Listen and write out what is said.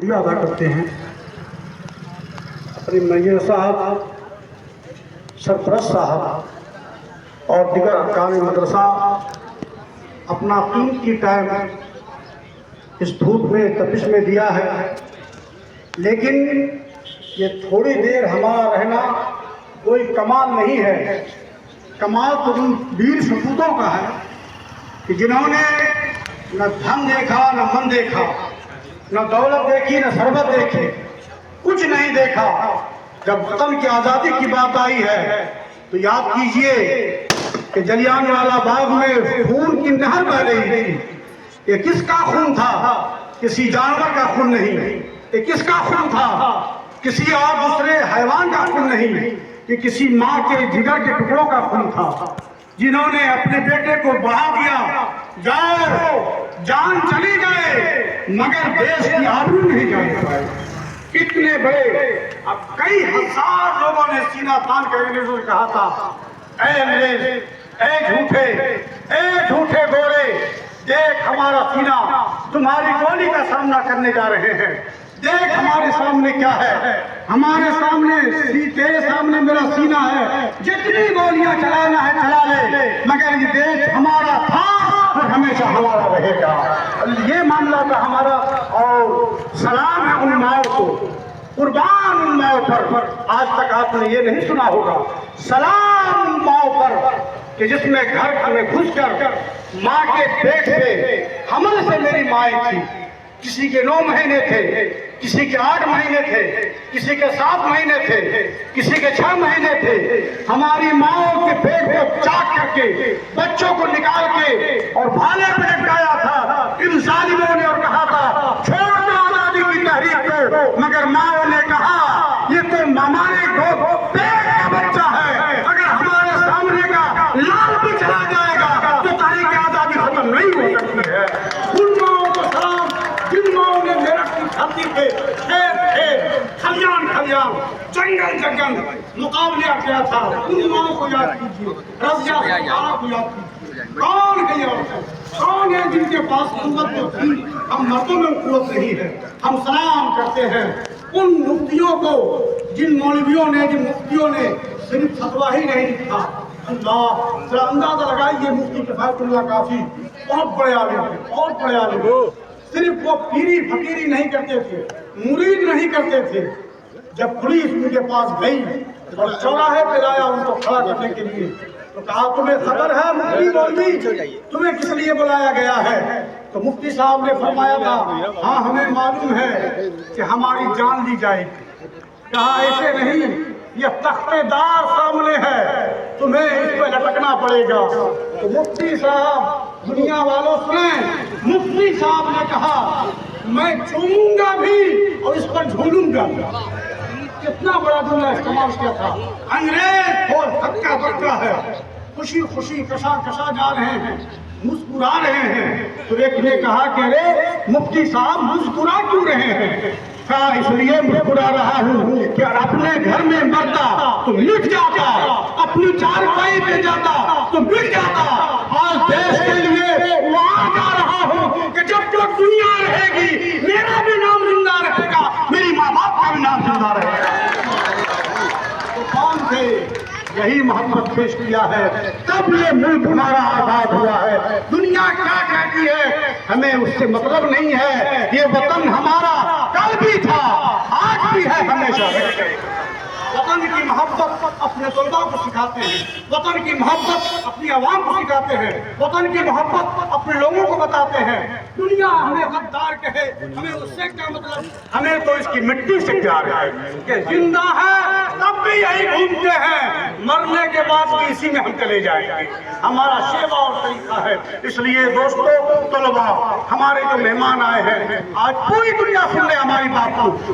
شکریہ ادا کرتے ہیں اپنے میّر صاحب، سرپرست صاحب اور دیگر ارکان مدرسہ اپنا قیمتی ٹائم اس دھوپ میں تپش میں دیا ہے، لیکن یہ تھوڑی دیر ہمارا رہنا کوئی کمال نہیں ہے۔ کمال تو ان ویر سپوتوں کا ہے کہ جنہوں نے نہ دھن دیکھا نہ من دیکھا، نہ دولت دیکھی نہ ثروت دیکھی، کچھ نہیں دیکھا۔ جب وطن کی آزادی کی بات آئی ہے تو یاد کیجئے کہ جلیانوالہ باغ میں خون کی نہر بہہ رہی تھی۔ یہ کس کا خون تھا؟ کسی جانور کا خون نہیں۔ یہ کس کا خون تھا؟ کسی اور دوسرے حیوان کا خون نہیں، کہ کسی ماں کے جگر کے ٹکڑوں کا خون تھا، جنہوں نے اپنے بیٹے کو بہا دیا۔ جاؤ، جان چلی جائے مگر دیش کی آبرو نہیں جائے۔ کتنے بڑے، اب کئی ہزار لوگوں نے سینہ تان کر انگریزوں نے کہا تھا، اے انگریز، اے جھوٹے گورے، دیکھ ہمارا سینہ تمہاری گولی کا سامنا کرنے جا رہے ہیں۔ دیکھ ہمارے سامنے کیا ہے، ہمارے سامنے تیرے سامنے میرا سینہ ہے، جتنی گولیاں چلانا ہے چلا لے، مگر یہ دیش ہمارا تھا اور ہمیشہ ہمارا رہے گا۔ یہ معاملہ تھا ہمارا، اور سلام ہے ان ماؤں کو، قربان ان ماؤں پر۔ آج تک آپ نے یہ نہیں سنا ہوگا، سلام ان ماؤں پر کہ جس میں گھر میں گھس کر ماں کے پیٹ پہ حمل سے میری مائیں تھی۔ کسی کے 9 مہینے تھے، کسی کے 8 مہینے تھے، کسی کے 7 مہینے تھے، کسی کے 6 مہینے تھے۔ ہماری ماؤں کے پیٹ کو چاک کر کے بچوں کو نکال کے اور بھالے پہ لٹکایا تھا ان ظالموں نے، اور کہا تھا چھوڑ دو آزادی کی تحریک کو، مگر ماؤں نے کہا یہ تو ہمارے پیٹ کا بچہ ہے، اگر ہمارے سامنے کا لال بھی چلا جائے گا تو تحریک آزادی ختم نہیں ہو سکتی ہے۔ ان ماؤں کو سلام جن ماؤں نے میرٹھ کی دھرتی پہ کھلیان جنگل مقابلہ کیا تھا، ان ماؤں کو یاد کیجیے، رضیہ سلطانہ کو یاد کیجیے۔ کون ہے یہ عورتیں؟ کون ہے جن کے پاس قوت تو تھی؟ ہم مردوں میں قوت نہیں ہے۔ ہم سلام کرتے ہیں ان مفتیوں کو، جن مولویوں نے، جن مفتیوں نے صرف فتویٰ ہی نہیں لکھا۔ اللہ ذرا اندازہ لگائیے، مفتی کفایت اللہ کافی بہت بڑے عالم تھے، بہت بڑے عالم تھے۔ صرف وہ پیری فقیری نہیں کرتے تھے، مرید نہیں کرتے تھے۔ جب پولیس ان کے پاس گئی اور چوراہے پہ لایا ان کو کھڑا کرنے کے لیے، تو کہا تمہیں خبر ہے مفتی مولوی تمہیں کس لیے بلایا گیا ہے؟ تو مفتی صاحب نے فرمایا تھا ہاں ہمیں معلوم ہے کہ ہماری جان لی جائے گی۔ کہا ایسے نہیں، یہ تختے دار سامنے ہے، تمہیں اس پہ لٹکنا پڑے گا۔ تو مفتی صاحب، دنیا والوں سنیں، مفتی صاحب نے کہا میں چوموں گا بھی اور اس پر جھولوں گا۔ کتنا بڑا جملہ استعمال کیا تھا۔ انگریز اور ہکا بکا ہے، خوشی خوشی کشا کشا جا رہے ہیں، مسکرا رہے ہیں۔ تو ایک نے کہا کہ ارے مفتی صاحب مسکرا کیوں رہے ہیں؟ کہا اس لیے مسکرا رہا ہوں کہ اپنے گھر میں مرتا تو مٹ جاتا، اپنی چارپائی پہ جاتا تو مٹ جاتا، آج دیش کے لیے وہاں جا رہا ہوں کہ جب تک دنیا رہے گی میرا بھی نام زندہ رہے گا، میری ماں باپ کا بھی نام زندہ رہے گا۔ تو کون تھے؟ یہی محمد پیش کیا ہے، تب یہ ملک ہمارا آزاد ہوا ہے۔ دنیا کیا کہتی ہے ہمیں اس سے مطلب نہیں ہے، یہ وطن ہمارا کل بھی تھا، آج بھی ہے، ہمیشہ رہے گا۔ وطن کی محبت اپنے طلباء کو سکھاتے ہیں، وطن کی محبت اپنی عوام کو سکھاتے ہیں، وطن کی محبت اپنے لوگوں کو بتاتے ہیں۔ دنیا ہمیں غدار کہے، ہمیں اس سے کیا مطلب؟ ہمیں تو اس کی مٹی سے پیار ہے کہ زندہ ہے تب بھی یہی گھومتے ہیں، مرنے کے بعد بھی اسی میں ہم چلے جائیں گے۔ ہمارا شیوا اور طریقہ ہے۔ اس لیے دوستو، طلباء، ہمارے جو مہمان آئے ہیں، آج پوری دنیا سن لے ہماری بات کو۔